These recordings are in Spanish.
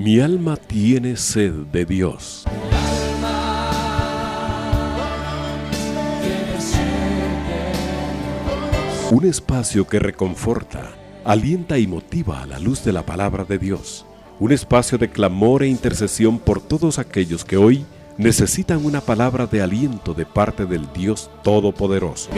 Mi alma tiene sed de Dios. Un espacio que reconforta, alienta y motiva a la luz de la palabra de Dios. Un espacio de clamor e intercesión por todos aquellos que hoy necesitan una palabra de aliento de parte del Dios Todopoderoso.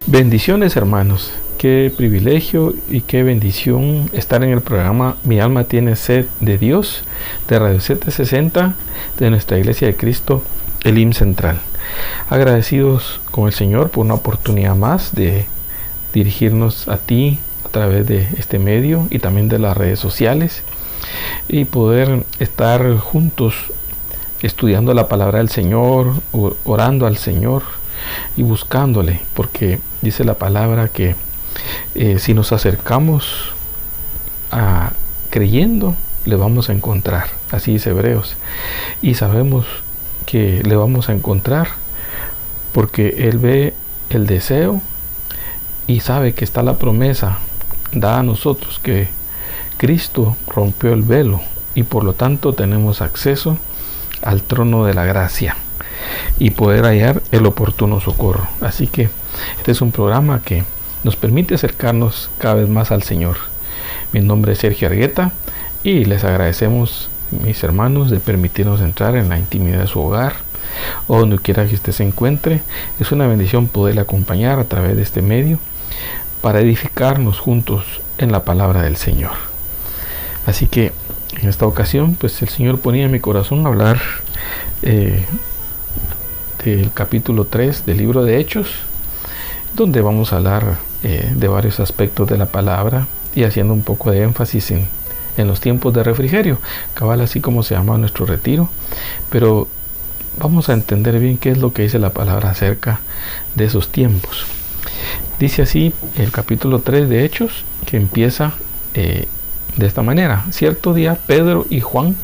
Bendiciones, hermanos. Qué privilegio y qué bendición estar en el programa Mi alma tiene sed de Dios de Radio 760 de nuestra Iglesia de Cristo Elim Central. Agradecidos con el Señor por una oportunidad más de dirigirnos a ti a través de este medio y también de las redes sociales y poder estar juntos estudiando la palabra del Señor, orando al Señor y buscándole, porque dice la palabra que si nos acercamos creyendo, le vamos a encontrar. Así dice Hebreos, y sabemos que le vamos a encontrar porque Él ve el deseo y sabe que está la promesa dada a nosotros que Cristo rompió el velo y por lo tanto tenemos acceso al trono de la gracia y poder hallar el oportuno socorro. Así que este es un programa que nos permite acercarnos cada vez más al Señor. Mi nombre es Sergio Argueta y les agradecemos, mis hermanos, de permitirnos entrar en la intimidad de su hogar o donde quiera que usted se encuentre. Es una bendición poderle acompañar a través de este medio para edificarnos juntos en la palabra del Señor. Así que en esta ocasión, pues el Señor ponía en mi corazón hablar del capítulo 3 del libro de Hechos, donde vamos a hablar de varios aspectos de la palabra y haciendo un poco de énfasis en los tiempos de refrigerio, cabal así como se llama nuestro retiro, pero vamos a entender bien qué es lo que dice la palabra acerca de esos tiempos. Dice así el capítulo 3 de Hechos, que empieza de esta manera: cierto día Pedro y Juan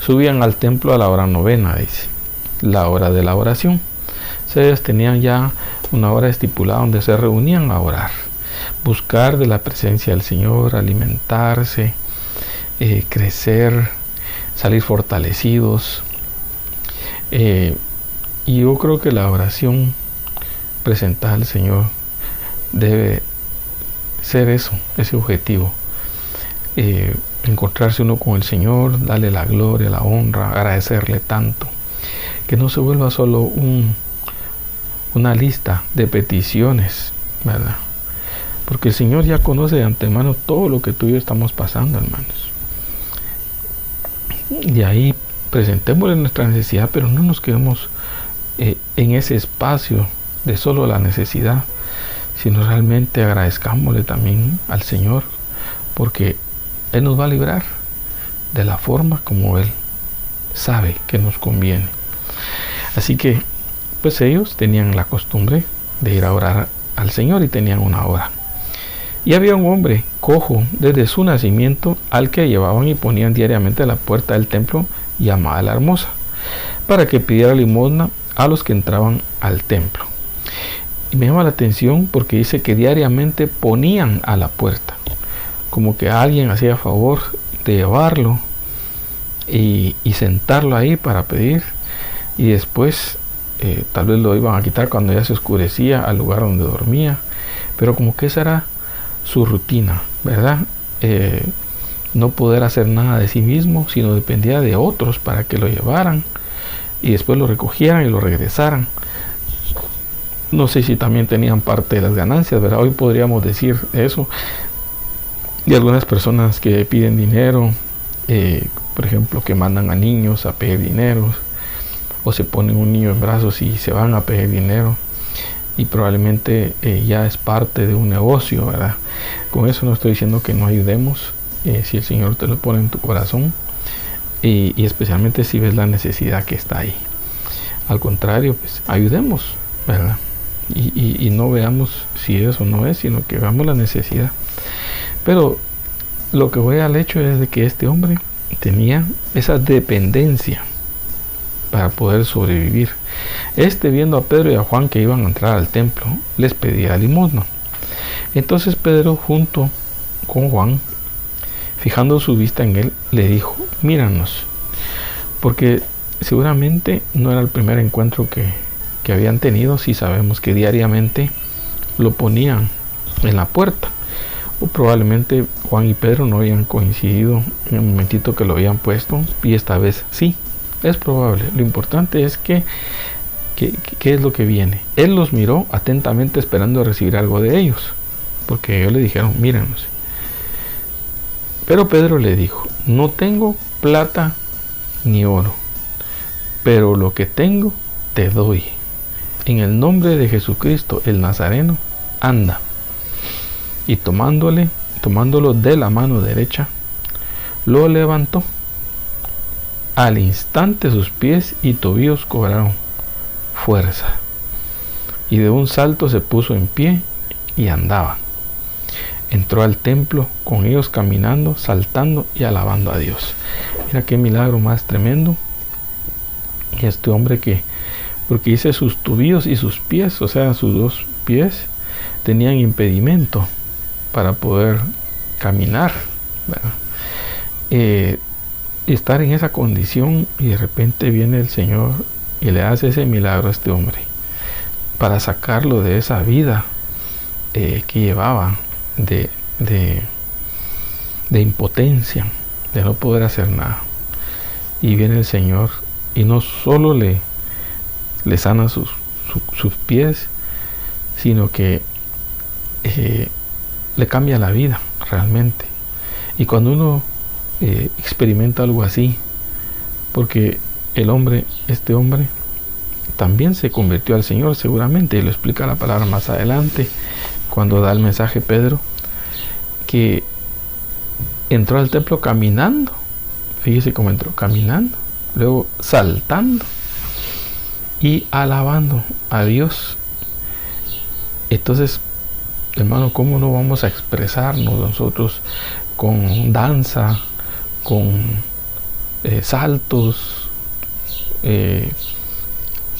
subían al templo a la hora novena, dice, la hora de la oración. Ellos tenían ya una hora estipulada donde se reunían a orar, buscar de la presencia del Señor, alimentarse, crecer, salir fortalecidos. Y yo creo que la oración presentada al Señor debe ser eso, ese objetivo. Encontrarse uno con el Señor, darle la gloria, la honra, agradecerle tanto, que no se vuelva solo una lista de peticiones, ¿verdad? Porque el Señor ya conoce de antemano todo lo que tú y yo estamos pasando, hermanos. Y ahí presentémosle nuestra necesidad, pero no nos quedemos en ese espacio de solo la necesidad, sino realmente agradezcámosle también al Señor, porque Él nos va a librar de la forma como Él sabe que nos conviene. Así que pues ellos tenían la costumbre de ir a orar al Señor y tenían una hora. Y había un hombre cojo desde su nacimiento, al que llevaban y ponían diariamente a la puerta del templo llamada La Hermosa, para que pidiera limosna a los que entraban al templo. Y me llama la atención porque dice que diariamente ponían a la puerta, como que alguien hacía favor de llevarlo y sentarlo ahí para pedir, y después tal vez lo iban a quitar cuando ya se oscurecía al lugar donde dormía, pero como que esa era su rutina, ¿verdad? No poder hacer nada de sí mismo, sino dependía de otros para que lo llevaran y después lo recogieran y lo regresaran. No sé si también tenían parte de las ganancias, ¿verdad? Hoy podríamos decir eso. Y algunas personas que piden dinero, por ejemplo, que mandan a niños a pedir dinero, o se ponen un niño en brazos y se van a pedir dinero, y probablemente ya es parte de un negocio, ¿verdad? Con eso no estoy diciendo que no ayudemos, si el Señor te lo pone en tu corazón, y especialmente si ves la necesidad que está ahí. Al contrario, pues ayudemos, ¿verdad? Y no veamos si eso no es, sino que veamos la necesidad. Pero lo que voy al hecho es de que este hombre tenía esa dependencia para poder sobrevivir. Viendo a Pedro y a Juan que iban a entrar al templo, les pedía limosna. Entonces Pedro, junto con Juan, fijando su vista en él, le dijo: míranos, porque seguramente no era el primer encuentro que habían tenido, si sabemos que diariamente lo ponían en la puerta, o probablemente Juan y Pedro no habían coincidido en el momentito que lo habían puesto, y esta vez sí, es probable. Lo importante es ¿qué es lo que viene? Él los miró atentamente, esperando recibir algo de ellos, porque ellos le dijeron: míranos. Pero Pedro le dijo: no tengo plata ni oro, pero lo que tengo te doy. En el nombre de Jesucristo el Nazareno, anda. Y tomándolo de la mano derecha, lo levantó. Al instante sus pies y tobillos cobraron fuerza, y de un salto se puso en pie y andaba. Entró al templo con ellos, caminando, saltando y alabando a Dios. Mira qué milagro más tremendo. Y este hombre porque dice sus tobillos y sus pies, o sea, sus dos pies tenían impedimento para poder caminar, estar en esa condición, y de repente viene el Señor y le hace ese milagro a este hombre para sacarlo de esa vida que llevaba de impotencia, de no poder hacer nada. Y viene el Señor y no solo le sana sus pies, sino que le cambia la vida realmente. Y cuando uno experimenta algo así, porque este hombre también se convirtió al Señor seguramente, y lo explica la palabra más adelante cuando da el mensaje Pedro, que entró al templo caminando. Fíjese cómo entró: caminando, luego saltando y alabando a Dios. Entonces, hermano, ¿cómo no vamos a expresarnos nosotros con danza, con saltos,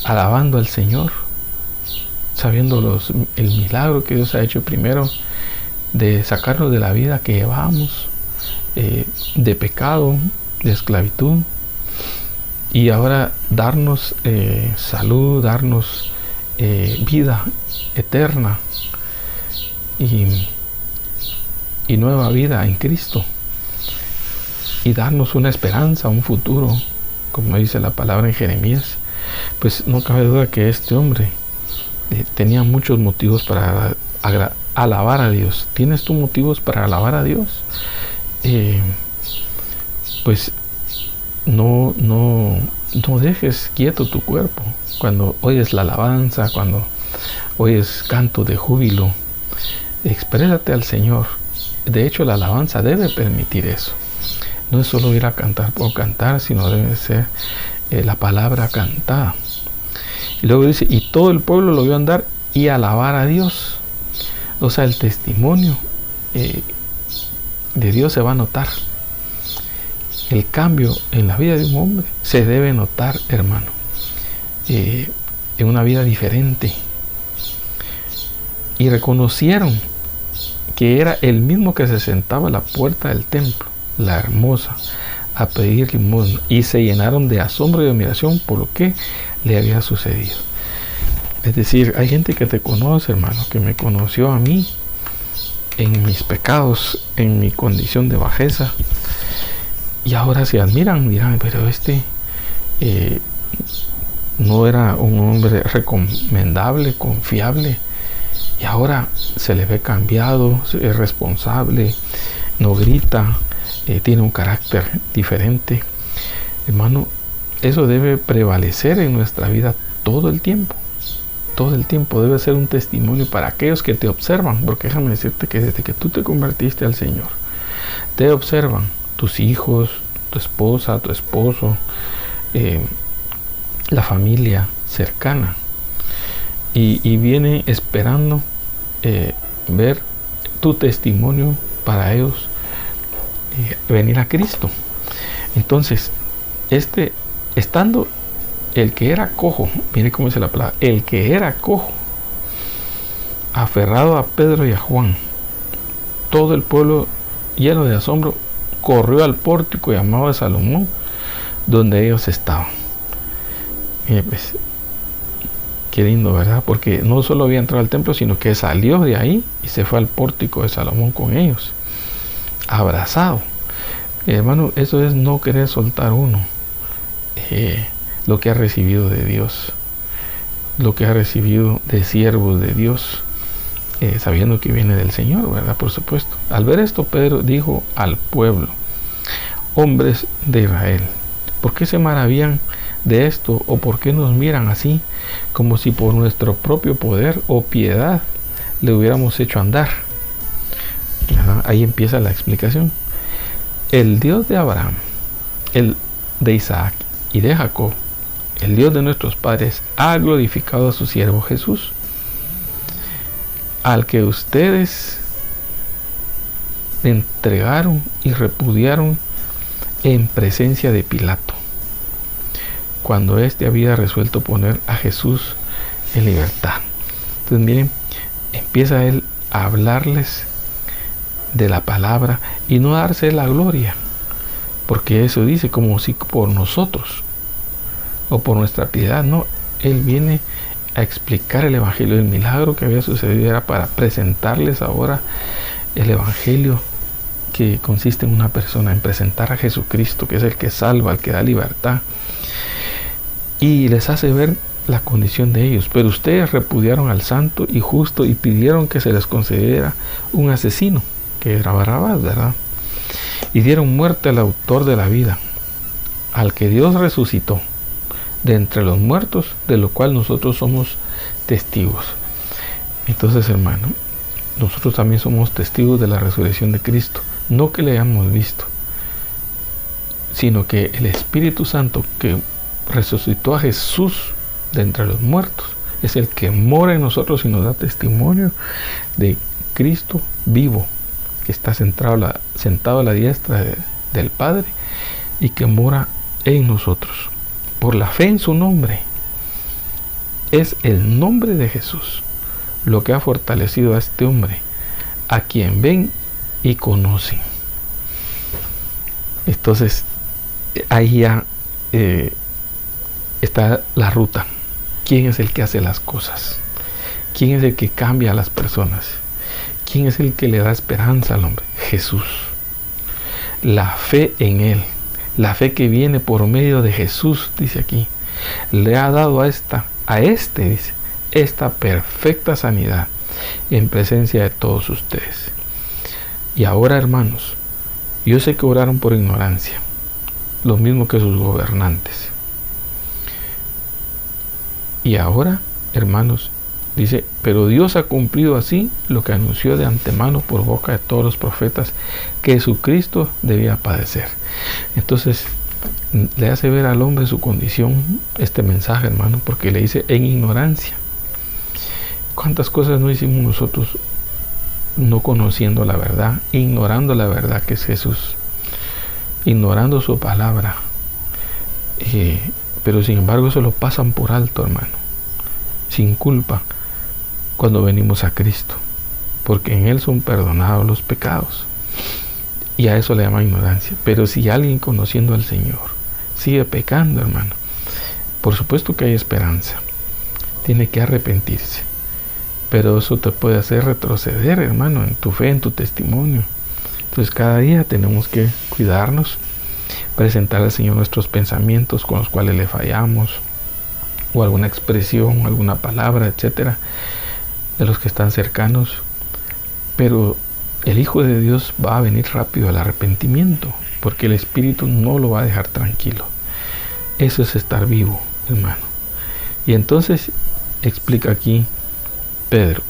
alabando al Señor, sabiendo el milagro que Dios ha hecho primero de sacarnos de la vida que llevamos, de pecado, de esclavitud, y ahora darnos salud, darnos vida eterna y nueva vida en Cristo, y darnos una esperanza, un futuro, como dice la palabra en Jeremías? Pues no cabe duda que este hombre tenía muchos motivos para alabar a Dios. ¿Tienes tú motivos para alabar a Dios? Pues no dejes quieto tu cuerpo. Cuando oyes la alabanza, cuando oyes canto de júbilo, exprésate al Señor. De hecho, la alabanza debe permitir eso. No es solo ir a cantar por cantar, sino debe ser la palabra cantada. Y luego dice: y todo el pueblo lo vio andar y alabar a Dios. O sea, el testimonio de Dios se va a notar. El cambio en la vida de un hombre se debe notar, hermano, en una vida diferente. Y reconocieron que era el mismo que se sentaba a la puerta del templo, la hermosa, a pedir limosna, y se llenaron de asombro y admiración por lo que le había sucedido. Es decir, hay gente que te conoce, hermano, que me conoció a mí en mis pecados, en mi condición de bajeza, y ahora se admiran, dirán: pero no era un hombre recomendable, confiable, y ahora se le ve cambiado, es responsable, no grita, tiene un carácter diferente. Hermano, eso debe prevalecer en nuestra vida todo el tiempo. Todo el tiempo debe ser un testimonio para aquellos que te observan, porque déjame decirte que desde que tú te convertiste al Señor, te observan tus hijos, tu esposa, tu esposo, la familia cercana, y viene esperando ver tu testimonio para ellos venir a Cristo. Entonces, estando el que era cojo, mire cómo dice la palabra, el que era cojo, aferrado a Pedro y a Juan, todo el pueblo lleno de asombro corrió al pórtico llamado de Salomón, donde ellos estaban. Pues, qué lindo, ¿verdad? Porque no solo había entrado al templo, sino que salió de ahí y se fue al pórtico de Salomón con ellos, abrazado. Hermano, eso es no querer soltar uno lo que ha recibido de Dios, lo que ha recibido de siervos de Dios, sabiendo que viene del Señor, ¿verdad? Por supuesto. Al ver esto, Pedro dijo al pueblo: hombres de Israel, ¿por qué se maravillan de esto? ¿O por qué nos miran así, como si por nuestro propio poder o piedad le hubiéramos hecho andar? Ahí empieza la explicación. El Dios de Abraham, el de Isaac y de Jacob, el Dios de nuestros padres, ha glorificado a su siervo Jesús, al que ustedes entregaron y repudiaron en presencia de Pilato, cuando éste había resuelto poner a Jesús en libertad. Entonces miren, empieza él a hablarles de la palabra y no darse la gloria, porque eso dice como si por nosotros o por nuestra piedad. No, él viene a explicar el evangelio. El milagro que había sucedido era para presentarles ahora el evangelio, que consiste en una persona, en presentar a Jesucristo, que es el que salva, el que da libertad, y les hace ver la condición de ellos. Pero ustedes repudiaron al santo y justo y pidieron que se les concediera un asesino, que era Barrabás, ¿verdad? Y dieron muerte al autor de la vida, al que Dios resucitó de entre los muertos, de lo cual nosotros somos testigos. Entonces, hermano, nosotros también somos testigos de la resurrección de Cristo, no que le hayamos visto, sino que el Espíritu Santo que resucitó a Jesús de entre los muertos es el que mora en nosotros y nos da testimonio de Cristo vivo, que está sentado a la diestra del Padre y que mora en nosotros. Por la fe en su nombre, es el nombre de Jesús lo que ha fortalecido a este hombre, a quien ven y conocen. Entonces, ahí ya está la ruta. ¿Quién es el que hace las cosas? ¿Quién es el que cambia a las personas? ¿Quién es el que le da esperanza al hombre? Jesús. La fe en Él, la fe que viene por medio de Jesús, dice aquí, le ha dado dice, esta perfecta sanidad en presencia de todos ustedes. Y ahora, hermanos, yo sé que oraron por ignorancia, lo mismo que sus gobernantes. Y ahora, hermanos, dice, pero Dios ha cumplido así lo que anunció de antemano por boca de todos los profetas, que Jesucristo debía padecer. Entonces, le hace ver al hombre su condición este mensaje, hermano, porque le dice en ignorancia. ¿Cuántas cosas no hicimos nosotros no conociendo la verdad, ignorando la verdad que es Jesús, ignorando su palabra? Pero sin embargo eso lo pasan por alto, hermano, sin culpa, cuando venimos a Cristo, porque en Él son perdonados los pecados. Y a eso le llama ignorancia. Pero si alguien conociendo al Señor sigue pecando, hermano, por supuesto que hay esperanza. Tiene que arrepentirse. Pero eso te puede hacer retroceder, hermano, en tu fe, en tu testimonio. Entonces cada día tenemos que cuidarnos, presentar al Señor nuestros pensamientos con los cuales le fallamos, o alguna expresión, alguna palabra, etcétera, de los que están cercanos. Pero el Hijo de Dios va a venir rápido al arrepentimiento, porque el Espíritu no lo va a dejar tranquilo. Eso es estar vivo, hermano. Y entonces explica aquí Pedro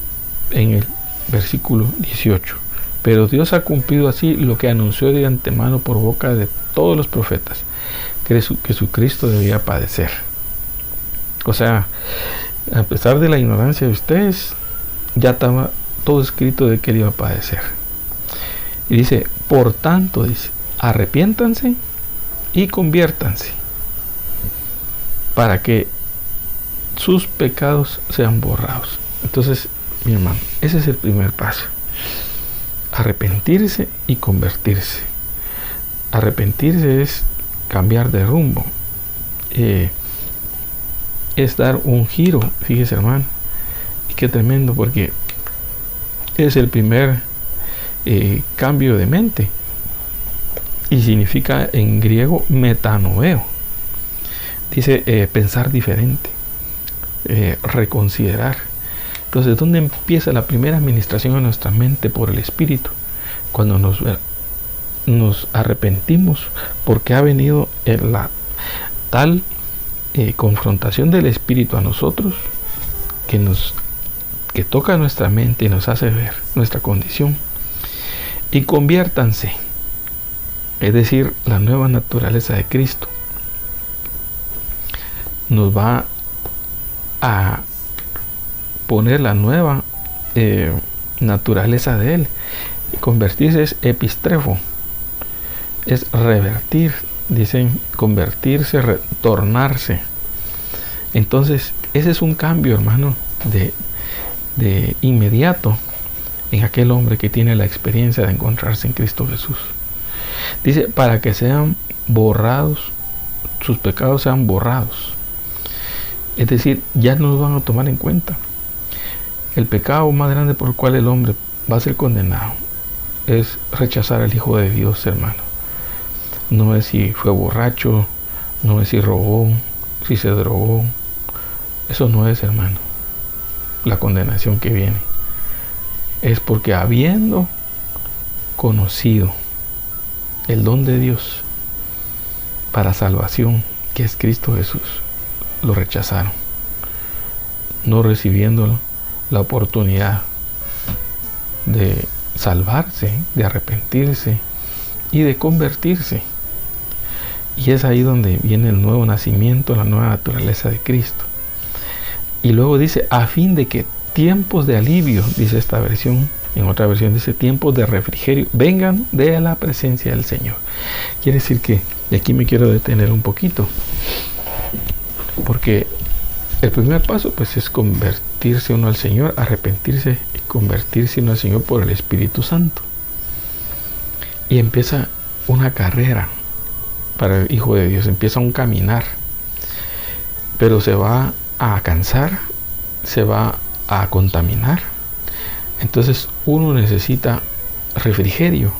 en el versículo 18: pero Dios ha cumplido así lo que anunció de antemano por boca de todos los profetas, que Jesucristo debía padecer. O sea, a pesar de la ignorancia de ustedes, ya estaba todo escrito de que él iba a padecer. Y dice, por tanto, dice, arrepiéntanse y conviértanse para que sus pecados sean borrados. Entonces, mi hermano, ese es el primer paso: arrepentirse y convertirse. Arrepentirse es cambiar de rumbo, es dar un giro. Fíjese, hermano, y qué tremendo, porque es el primer cambio de mente, y significa en griego metanoeo. Dice pensar diferente, reconsiderar. Entonces, ¿dónde empieza la primera administración a nuestra mente por el Espíritu? Cuando nos arrepentimos, porque ha venido la tal confrontación del Espíritu a nosotros, que toca nuestra mente y nos hace ver nuestra condición. Y conviértanse, es decir, la nueva naturaleza de Cristo nos va a poner la nueva naturaleza de Él. Convertirse es epistrefo, es revertir, dicen convertirse, retornarse. Entonces, ese es un cambio, hermano, de inmediato en aquel hombre que tiene la experiencia de encontrarse en Cristo Jesús. Dice, para que sean borrados, sus pecados sean borrados. Es decir, ya no los van a tomar en cuenta. El pecado más grande por el cual el hombre va a ser condenado es rechazar al Hijo de Dios, hermano. No es si fue borracho, no es si robó, si se drogó. Eso no es, hermano, la condenación que viene. Es porque habiendo conocido el don de Dios para salvación, que es Cristo Jesús, lo rechazaron, no recibiendo la oportunidad de salvarse, de arrepentirse y de convertirse. Y es ahí donde viene el nuevo nacimiento, la nueva naturaleza de Cristo. Y luego dice, a fin de que tiempos de alivio, dice esta versión. En otra versión dice tiempos de refrigerio vengan de la presencia del Señor. Quiere decir que, y aquí me quiero detener un poquito, porque el primer paso pues es convertirse uno al Señor, arrepentirse y convertirse uno al Señor por el Espíritu Santo. Y empieza una carrera para el Hijo de Dios, empieza un caminar, pero se va a cansar, se va a contaminar. Entonces uno necesita refrigerio,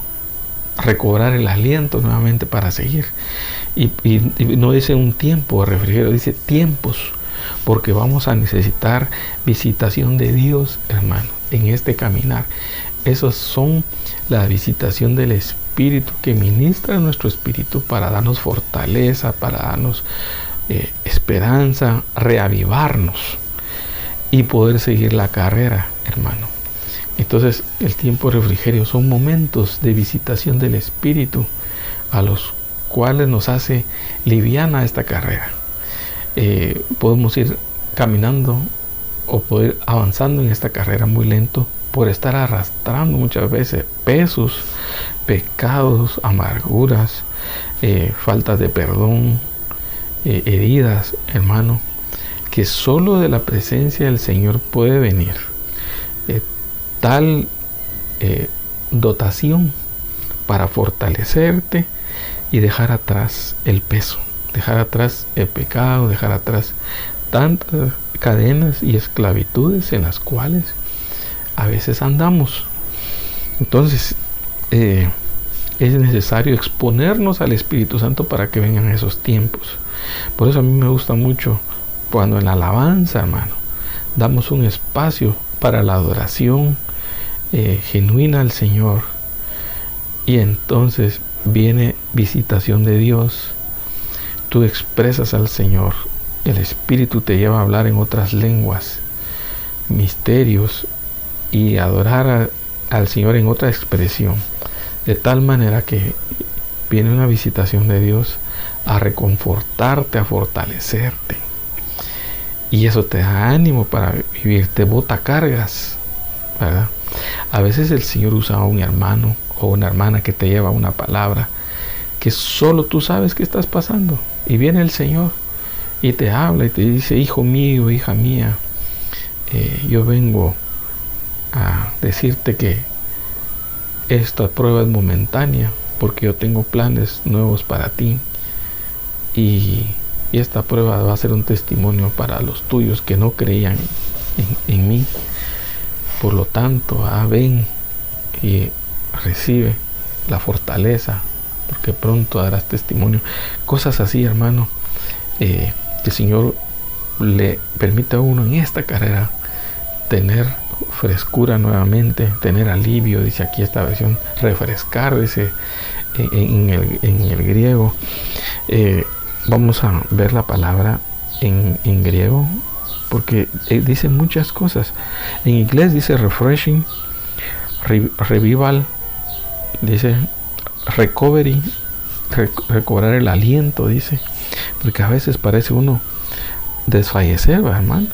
recobrar el aliento nuevamente para seguir. Y no dice un tiempo de refrigerio, dice tiempos, porque vamos a necesitar visitación de Dios, hermano, en este caminar. Esos son la visitación del Espíritu que ministra nuestro espíritu para darnos fortaleza, para darnos esperanza, reavivarnos y poder seguir la carrera, hermano. Entonces, el tiempo de refrigerio son momentos de visitación del Espíritu a los cuales nos hace liviana esta carrera. Podemos ir caminando o poder ir avanzando en esta carrera muy lento por estar arrastrando muchas veces pesos, pecados, amarguras, faltas de perdón, heridas, hermano, que solo de la presencia del Señor puede venir tal dotación para fortalecerte y dejar atrás el peso, dejar atrás el pecado, dejar atrás tantas cadenas y esclavitudes en las cuales a veces andamos. Entonces es necesario exponernos al Espíritu Santo para que vengan esos tiempos. Por eso a mí me gusta mucho cuando en la alabanza, hermano, damos un espacio para la adoración genuina al Señor, y entonces viene visitación de Dios. Tú expresas al Señor, el Espíritu te lleva a hablar en otras lenguas, misterios, y adorar al Señor en otra expresión, de tal manera que viene una visitación de Dios a reconfortarte, a fortalecerte, y eso te da ánimo para vivir, te bota cargas, ¿verdad? A veces el Señor usa a un hermano o una hermana que te lleva una palabra que solo tú sabes qué estás pasando. Y viene el Señor y te habla y te dice: hijo mío, hija mía, yo vengo a decirte que esta prueba es momentánea, porque yo tengo planes nuevos para ti, y esta prueba va a ser un testimonio para los tuyos que no creían en mí. Por lo tanto, ven y recibe la fortaleza, porque pronto darás testimonio. Cosas así, hermano, que el Señor le permite a uno en esta carrera tener frescura nuevamente, tener alivio, dice aquí esta versión, refrescar, dice en el griego. Vamos a ver la palabra en griego, porque dice muchas cosas. En inglés dice refreshing, revival, dice recovery, recobrar el aliento, dice, porque a veces parece uno desfallecer, ¿verdad, hermano?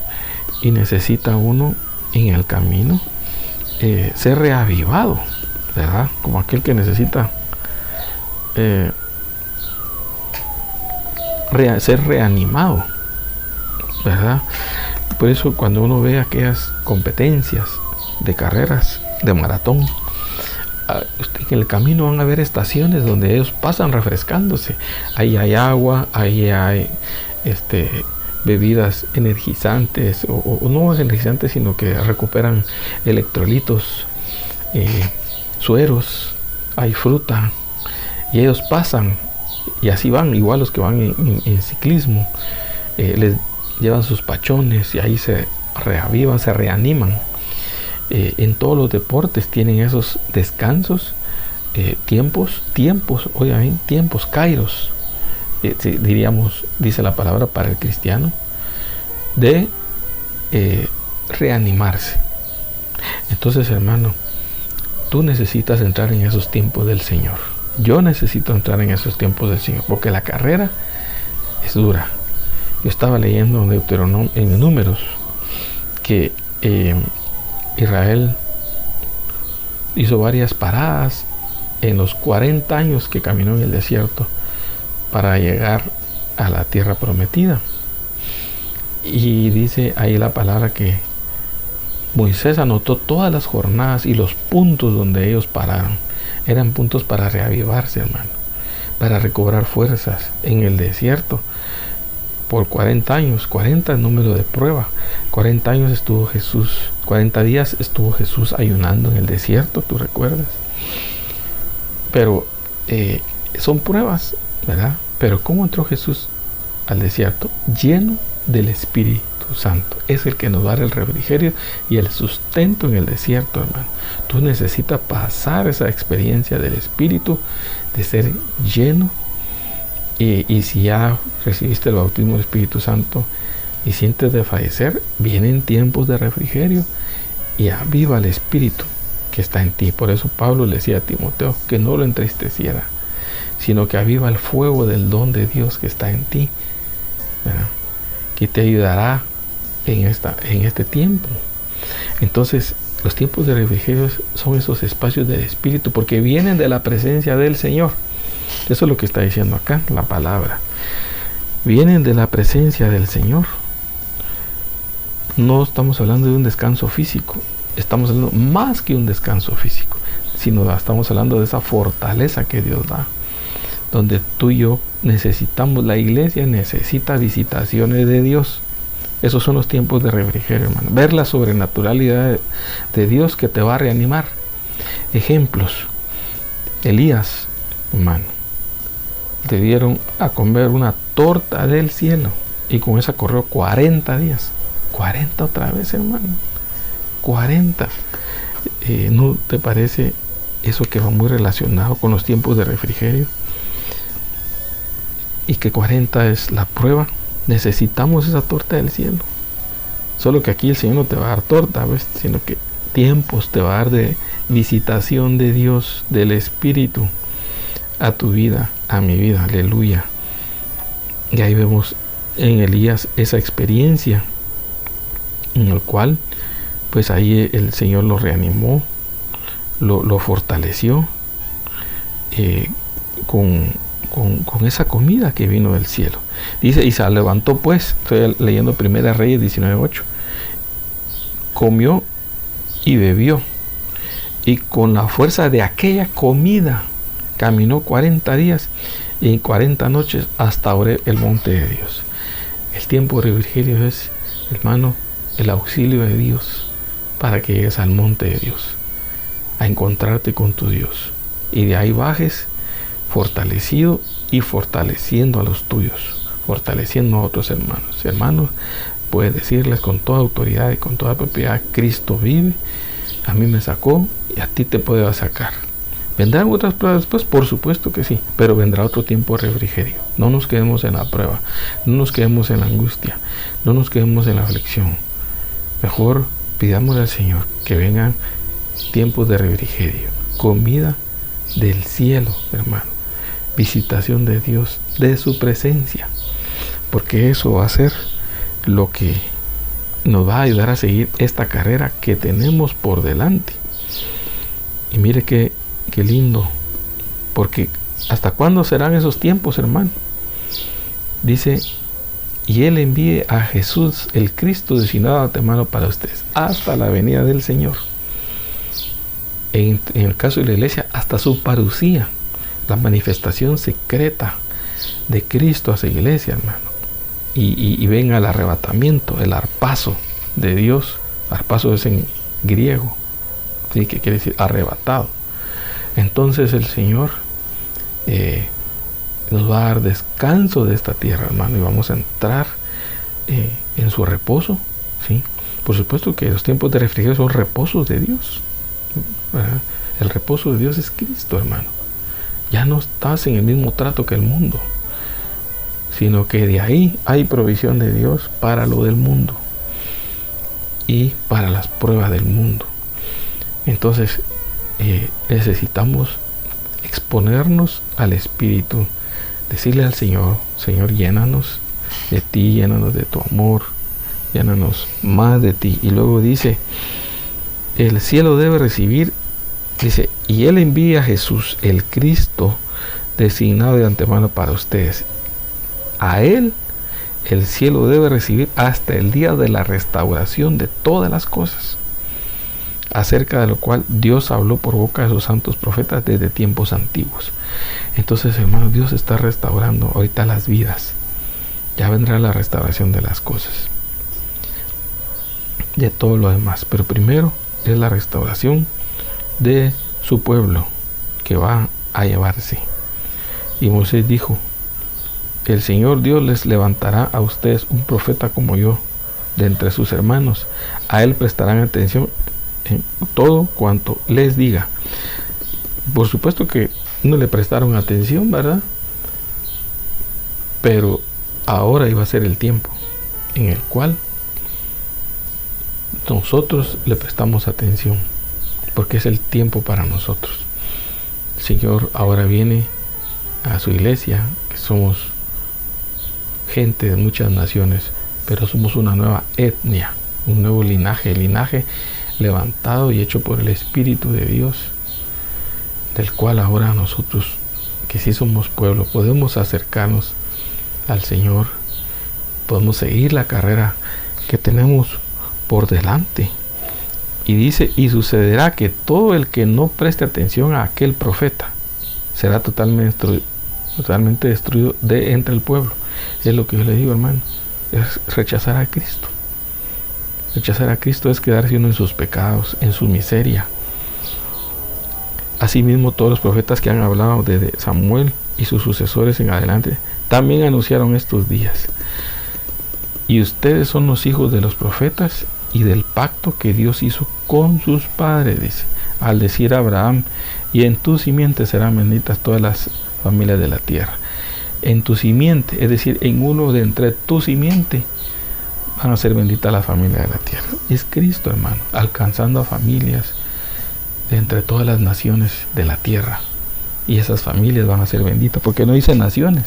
Y necesita uno en el camino ser reavivado, ¿verdad? Como aquel que necesita ser reanimado, ¿verdad? Por eso cuando uno ve aquellas competencias de carreras, de maratón, en el camino van a haber estaciones donde ellos pasan refrescándose. Ahí hay agua, ahí hay bebidas energizantes, o no energizantes, sino que recuperan electrolitos, sueros, hay fruta, y ellos pasan, y así van, igual los que van en ciclismo, les llevan sus pachones y ahí se reavivan, se reaniman. En todos los deportes tienen esos descansos, tiempos, obviamente, tiempos, kairos, diríamos, dice la palabra para el cristiano, de reanimarse. Entonces, hermano, tú necesitas entrar en esos tiempos del Señor. Yo necesito entrar en esos tiempos del Señor, porque la carrera es dura. Yo estaba leyendo en Deuteronomio, en Números, que Israel hizo varias paradas en los 40 años que caminó en el desierto para llegar a la tierra prometida. Y dice ahí la palabra que Moisés anotó todas las jornadas y los puntos donde ellos pararon. Eran puntos para reavivarse, hermano, para recobrar fuerzas en el desierto. Por 40 años, 40 es número de prueba. 40 años estuvo Jesús, 40 días estuvo Jesús ayunando en el desierto, ¿tú recuerdas? Pero son pruebas, ¿verdad? Pero ¿cómo entró Jesús al desierto? Lleno del Espíritu Santo. Es el que nos da el refrigerio y el sustento en el desierto, hermano. Tú necesitas pasar esa experiencia del Espíritu, de ser lleno. Y si ya recibiste el bautismo del Espíritu Santo y sientes de fallecer, vienen tiempos de refrigerio y aviva el Espíritu que está en ti. Por eso Pablo le decía a Timoteo que no lo entristeciera, sino que aviva el fuego del don de Dios que está en ti, ¿verdad? Que te ayudará en este tiempo. Entonces, los tiempos de refrigerio son esos espacios del Espíritu, porque vienen de la presencia del Señor. Eso es lo que está diciendo acá la palabra. Vienen de la presencia del Señor. No estamos hablando de un descanso físico, estamos hablando más que un descanso físico, sino estamos hablando de esa fortaleza que Dios da, donde tú y yo necesitamos, la iglesia necesita visitaciones de Dios. Esos son los tiempos de refrigerio, hermano. Ver la sobrenaturalidad de Dios que te va a reanimar. Ejemplos. Elías, hermano, le dieron a comer una torta del cielo y con esa corrió 40 días. 40 otra vez, hermano. 40. ¿No te parece eso que va muy relacionado con los tiempos de refrigerio? Y que 40 es la prueba. Necesitamos esa torta del cielo. Solo que aquí el Señor no te va a dar torta, ¿ves? Sino que tiempos te va a dar de visitación de Dios, del Espíritu, a tu vida, a mi vida. Aleluya. Y ahí vemos en Elías esa experiencia en el cual pues ahí el Señor lo reanimó, lo fortaleció con con esa comida que vino del cielo. Dice, y se levantó pues, estoy leyendo 1 Reyes 19:8, comió y bebió, y con la fuerza de aquella comida caminó 40 días y 40 noches hasta Horeb, el monte de Dios. El tiempo de refrigerio es, hermano, el auxilio de Dios para que llegues al monte de Dios, a encontrarte con tu Dios, y de ahí bajes fortalecido y fortaleciendo a los tuyos, fortaleciendo a otros hermanos. Hermanos, puedes decirles con toda autoridad y con toda propiedad: Cristo vive, a mí me sacó y a ti te puede sacar. ¿Vendrán otras pruebas después? Por supuesto que sí, pero vendrá otro tiempo de refrigerio. No nos quedemos en la prueba, no nos quedemos en la angustia, no nos quedemos en la aflicción. Mejor pidamos al Señor que vengan tiempos de refrigerio, comida del cielo, hermano, visitación de Dios, de su presencia, porque eso va a ser lo que nos va a ayudar a seguir esta carrera que tenemos por delante. Y mire qué lindo, porque ¿hasta cuándo serán esos tiempos, hermano? Dice, y Él envíe a Jesús, el Cristo destinado de antemano para ustedes, hasta la venida del Señor. En el caso de la iglesia, hasta su parucía, la manifestación secreta de Cristo a su iglesia, hermano. Y venga el arrebatamiento, el arpazo de Dios. Arpazo es en griego, ¿sí? Que quiere decir arrebatado. Entonces el Señor nos va a dar descanso de esta tierra, hermano, y vamos a entrar en su reposo, ¿sí? Por supuesto que los tiempos de refrigerio son reposos de Dios, ¿verdad? El reposo de Dios es Cristo, hermano. Ya no estás en el mismo trato que el mundo, sino que de ahí hay provisión de Dios para lo del mundo y para las pruebas del mundo. Entonces necesitamos exponernos al Espíritu, decirle al Señor: Señor, llénanos de ti, llénanos de tu amor, llénanos más de ti. Y luego dice, el cielo debe recibir, dice, y Él envía a Jesús, el Cristo designado de antemano para ustedes. A Él el cielo debe recibir hasta el día de la restauración de todas las cosas, acerca de lo cual Dios habló por boca de sus santos profetas desde tiempos antiguos. Entonces, hermanos, Dios está restaurando ahorita las vidas. Ya vendrá la restauración de las cosas, de todo lo demás, pero primero es la restauración de su pueblo que va a llevarse. Y Moisés dijo: el Señor Dios les levantará a ustedes un profeta como yo de entre sus hermanos. A él prestarán atención en todo cuanto les diga. Por supuesto que no le prestaron atención, ¿verdad? Pero ahora iba a ser el tiempo en el cual nosotros le prestamos atención, porque es el tiempo para nosotros. El Señor ahora viene a su iglesia, que somos gente de muchas naciones, pero somos una nueva etnia, un nuevo linaje levantado y hecho por el Espíritu de Dios, del cual ahora nosotros, que sí somos pueblo, podemos acercarnos al Señor, podemos seguir la carrera que tenemos por delante. Y dice: y sucederá que todo el que no preste atención a aquel profeta será totalmente destruido de entre el pueblo. Es lo que yo le digo, hermano, es rechazar a Cristo. Rechazar a Cristo es quedarse uno en sus pecados, en su miseria. Asimismo, todos los profetas que han hablado desde Samuel y sus sucesores en adelante también anunciaron estos días. Y ustedes son los hijos de los profetas y del pacto que Dios hizo con sus padres, dice, al decir a Abraham: y en tu simiente serán benditas todas las familias de la tierra. En tu simiente, es decir, en uno de entre tu simiente, van a ser benditas las familias de la tierra. Es Cristo, hermano, alcanzando a familias de entre todas las naciones de la tierra. Y esas familias van a ser benditas, porque no dice naciones,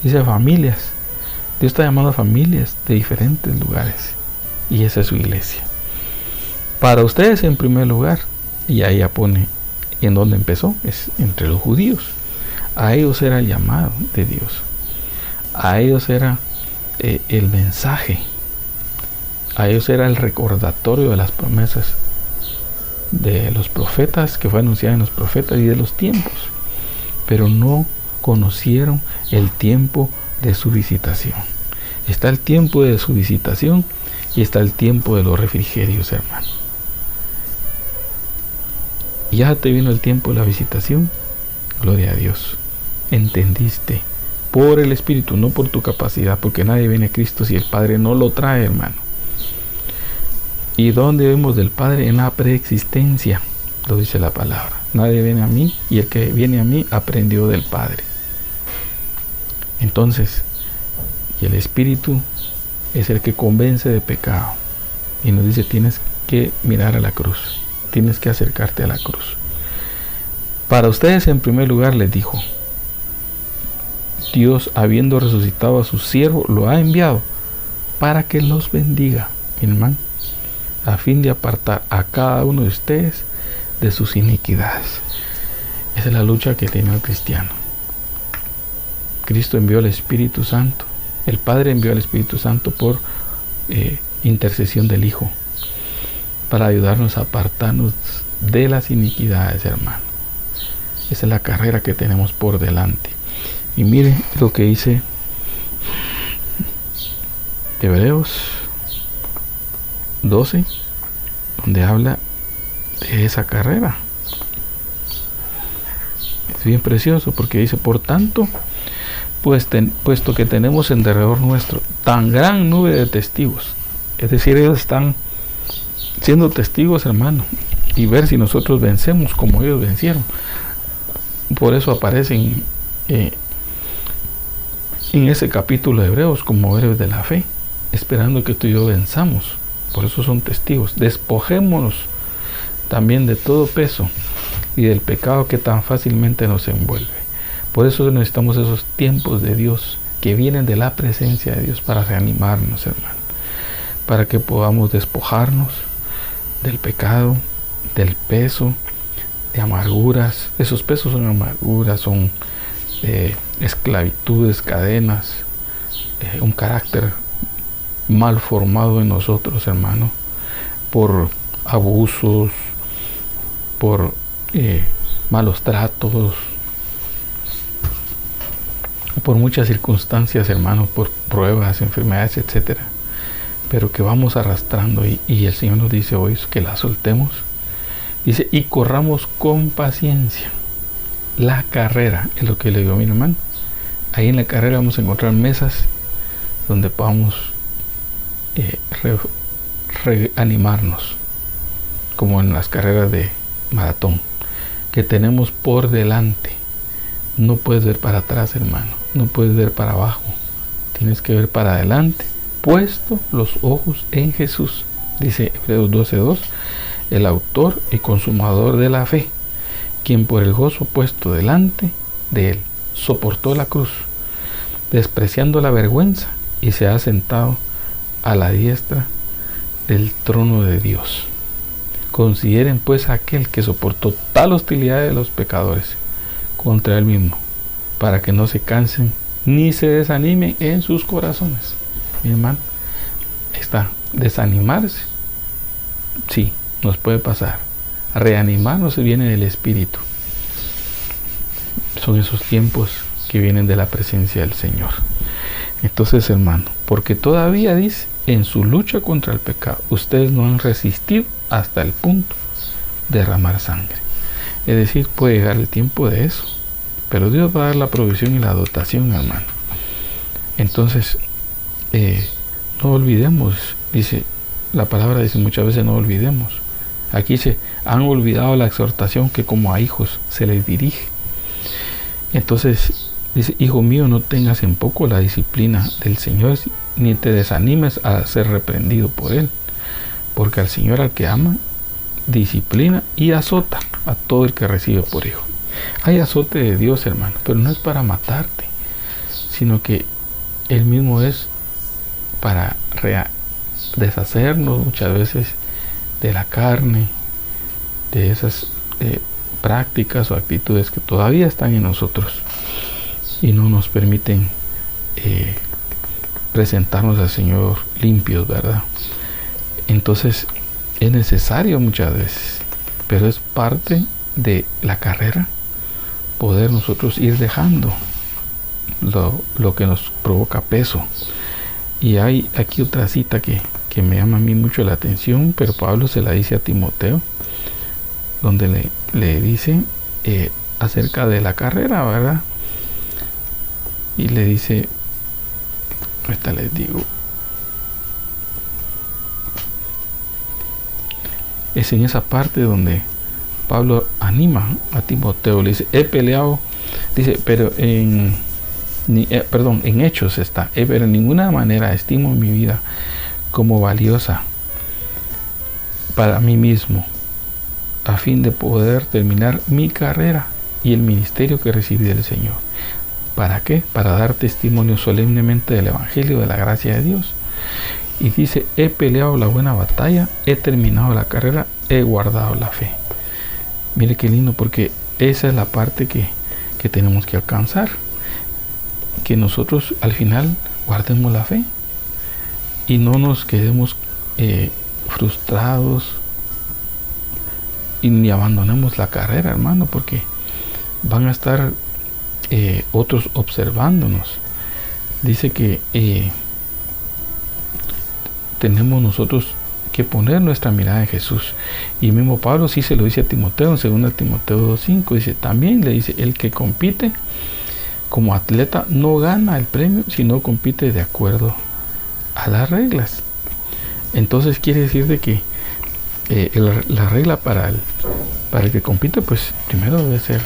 dice familias. Dios está llamando a familias de diferentes lugares, y esa es su iglesia. Para ustedes en primer lugar, y ahí ya pone en dónde empezó, es entre los judíos. A ellos era el llamado de Dios. A ellos era el mensaje. A ellos era el recordatorio de las promesas de los profetas, que fue anunciada en los profetas y de los tiempos. Pero no conocieron el tiempo de su visitación. Está el tiempo de su visitación y está el tiempo de los refrigerios, hermano. Ya te vino el tiempo de la visitación. Gloria a Dios. Entendiste por el Espíritu, no por tu capacidad, porque nadie viene a Cristo si el Padre no lo trae, hermano. ¿Y dónde vemos del Padre? En la preexistencia, lo dice la palabra. Nadie viene a mí, y el que viene a mí aprendió del Padre. Entonces, y el Espíritu es el que convence de pecado, y nos dice: tienes que mirar a la cruz, tienes que acercarte a la cruz. Para ustedes, en primer lugar, les dijo: Dios, habiendo resucitado a su siervo, lo ha enviado para que los bendiga, mi hermano, a fin de apartar a cada uno de ustedes de sus iniquidades. Esa es la lucha que tiene el cristiano. Cristo envió al Espíritu Santo. El Padre envió al Espíritu Santo por intercesión del Hijo, para ayudarnos a apartarnos de las iniquidades, hermano. Esa es la carrera que tenemos por delante. Y mire lo que dice Hebreos 12, donde habla de esa carrera. Es bien precioso, porque dice: por tanto, puesto que tenemos en derredor nuestro tan gran nube de testigos. Es decir, ellos están siendo testigos, hermano, y ver si nosotros vencemos como ellos vencieron. Por eso aparecen en ese capítulo de Hebreos como héroes de la fe, esperando que tú y yo venzamos. Por eso son testigos. Despojémonos también de todo peso y del pecado que tan fácilmente nos envuelve. Por eso necesitamos esos tiempos de Dios, que vienen de la presencia de Dios, para reanimarnos, hermano, para que podamos despojarnos del pecado, del peso, de amarguras. Esos pesos son amarguras, son esclavitudes, cadenas, un carácter mal formado en nosotros, hermano, por abusos, por malos tratos, por muchas circunstancias, hermano, por pruebas, enfermedades, etcétera, pero que vamos arrastrando, y el Señor nos dice hoy que la soltemos. Dice: y corramos con paciencia la carrera. Es lo que le digo a mi hermano. Ahí en la carrera vamos a encontrar mesas donde podamos reanimarnos, como en las carreras de maratón que tenemos por delante. No puedes ver para atrás, hermano, no puedes ver para abajo, tienes que ver para adelante, puesto los ojos en Jesús. Dice Hebreos 12:2: el autor y consumador de la fe, quien por el gozo puesto delante de él soportó la cruz, despreciando la vergüenza, y se ha sentado a la diestra del trono de Dios. Consideren pues a aquel que soportó tal hostilidad de los pecadores contra él mismo, para que no se cansen ni se desanimen en sus corazones. Mi hermano, está desanimarse, sí, nos puede pasar. Reanimarnos viene del Espíritu. Son esos tiempos que vienen de la presencia del Señor. Entonces, hermano, porque todavía dice: en su lucha contra el pecado, ustedes no han resistido hasta el punto de derramar sangre. Es decir, puede llegar el tiempo de eso, pero Dios va a dar la provisión y la dotación, hermano. Entonces, no olvidemos, dice la palabra, dice muchas veces: no olvidemos. Aquí se han olvidado la exhortación que como a hijos se les dirige. Entonces dice: hijo mío, no tengas en poco la disciplina del Señor, ni te desanimes a ser reprendido por Él, porque al Señor, al que ama, disciplina y azota a todo el que recibe por hijo. Hay azote de Dios, hermano, pero no es para matarte, sino que Él mismo es para deshacernos muchas veces de la carne, de esas prácticas o actitudes que todavía están en nosotros. y no nos permiten presentarnos al Señor limpios, ¿verdad? Entonces es necesario muchas veces, pero es parte de la carrera poder nosotros ir dejando lo que nos provoca peso. Y hay aquí otra cita que me llama a mí mucho la atención, pero Pablo se la dice a Timoteo, donde le dice acerca de la carrera, ¿verdad? Y le dice, ahorita les digo, es en esa parte donde Pablo anima a Timoteo, le dice, he peleado, dice, pero en Hechos está, pero en ninguna manera estimo mi vida como valiosa para mí mismo, a fin de poder terminar mi carrera y el ministerio que recibí del Señor. ¿Para qué? Para dar testimonio solemnemente del Evangelio de la gracia de Dios. Y dice, he peleado la buena batalla, he terminado la carrera, he guardado la fe. Mire qué lindo, porque esa es la parte que tenemos que alcanzar. Que nosotros al final guardemos la fe y no nos quedemos frustrados y ni abandonemos la carrera, hermano, porque van a estar otros observándonos. Dice que tenemos nosotros que poner nuestra mirada en Jesús. Y mismo Pablo sí se lo dice a Timoteo, en 2 Timoteo 2:5, dice, también le dice, el que compite como atleta no gana el premio, sino compite de acuerdo a las reglas. Entonces quiere decir de que la regla para el que compite, pues primero debe ser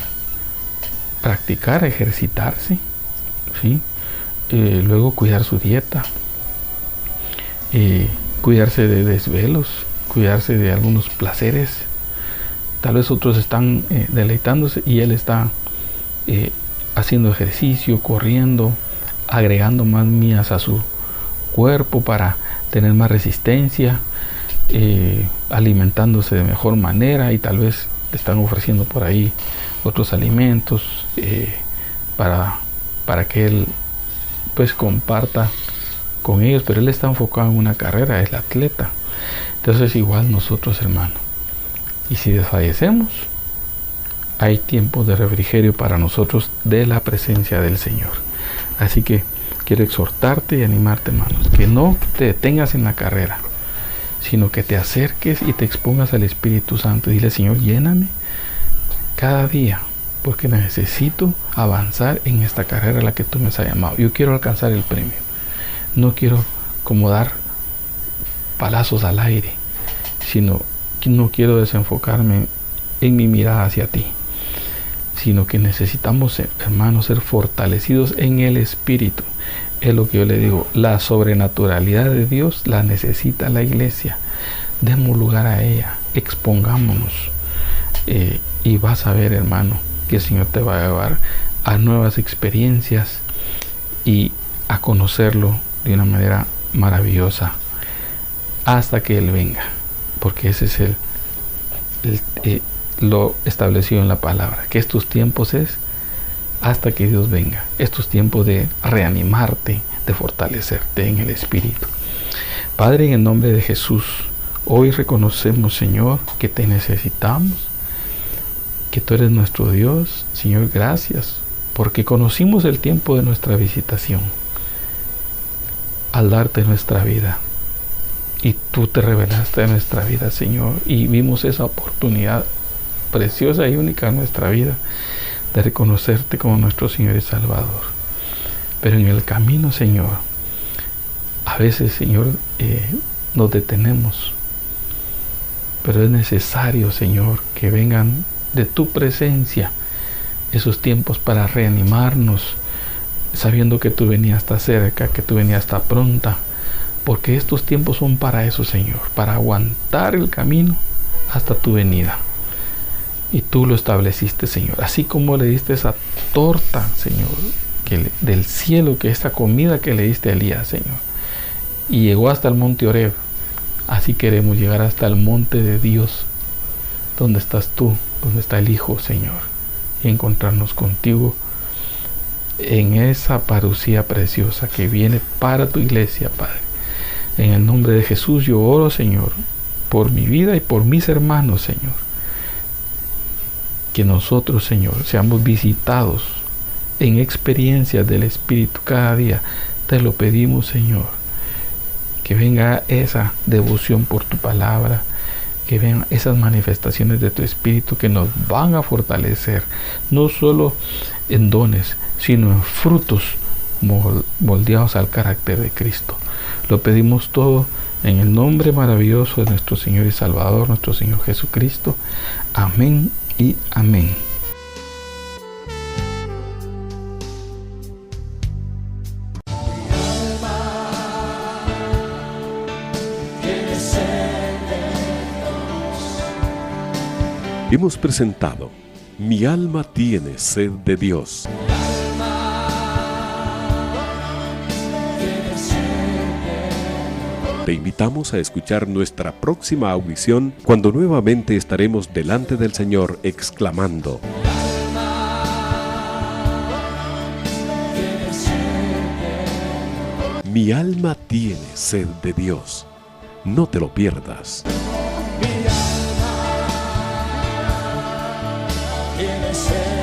practicar, ejercitarse, ¿sí? Luego cuidar su dieta, cuidarse de desvelos, cuidarse de algunos placeres. Tal vez otros están deleitándose y él está haciendo ejercicio, corriendo, agregando más millas a su cuerpo para tener más resistencia, alimentándose de mejor manera, y tal vez le están ofreciendo por ahí otros alimentos para que él pues comparta con ellos, pero él está enfocado en una carrera, es el atleta. Entonces igual nosotros, hermano, y si desfallecemos, hay tiempo de refrigerio para nosotros de la presencia del Señor. Así que quiero exhortarte y animarte, hermanos, que no te detengas en la carrera, sino que te acerques y te expongas al Espíritu Santo y dile, Señor, lléname cada día, porque necesito avanzar en esta carrera a la que tú me has llamado. Yo quiero alcanzar el premio. No quiero como dar palazos al aire, sino que no quiero desenfocarme en mi mirada hacia ti, sino que necesitamos, hermanos, ser fortalecidos en el Espíritu. Es lo que yo le digo, la sobrenaturalidad de Dios la necesita la iglesia. Demos lugar a ella, expongámonos, y vas a ver, hermano, que el Señor te va a llevar a nuevas experiencias y a conocerlo de una manera maravillosa hasta que Él venga, porque ese es lo establecido en la palabra, que estos tiempos es hasta que Dios venga. Estos tiempos de reanimarte, de fortalecerte en el Espíritu. Padre, en el nombre de Jesús, hoy reconocemos, Señor, que te necesitamos, que tú eres nuestro Dios. Señor, gracias, porque conocimos el tiempo de nuestra visitación al darte nuestra vida. Y tú te revelaste en nuestra vida, Señor, y vimos esa oportunidad preciosa y única en nuestra vida de reconocerte como nuestro Señor y Salvador. Pero en el camino, Señor, a veces, Señor, nos detenemos, pero es necesario, Señor, que vengan de tu presencia esos tiempos para reanimarnos, sabiendo que tu venida está cerca, que tu venida está pronta, porque estos tiempos son para eso, Señor, para aguantar el camino hasta tu venida. Y tú lo estableciste, Señor, así como le diste esa torta, Señor, del cielo, que esta comida que le diste a Elías, Señor, y llegó hasta el monte Horeb. Así queremos llegar hasta el monte de Dios, donde estás tú, donde está el Hijo, Señor, y encontrarnos contigo en esa parucía preciosa que viene para tu iglesia, Padre. En el nombre de Jesús yo oro, Señor, por mi vida y por mis hermanos, Señor. Que nosotros, Señor, seamos visitados en experiencias del Espíritu cada día. Te lo pedimos, Señor. Que venga esa devoción por tu palabra, que vengan esas manifestaciones de tu Espíritu que nos van a fortalecer, no solo en dones, sino en frutos moldeados al carácter de Cristo. Lo pedimos todo en el nombre maravilloso de nuestro Señor y Salvador, nuestro Señor Jesucristo. Amén y amén. Hemos presentado Mi alma tiene sed de Dios. Te invitamos a escuchar nuestra próxima audición cuando nuevamente estaremos delante del Señor exclamando: Mi alma tiene sed de Dios. No te lo pierdas. Tiene sed.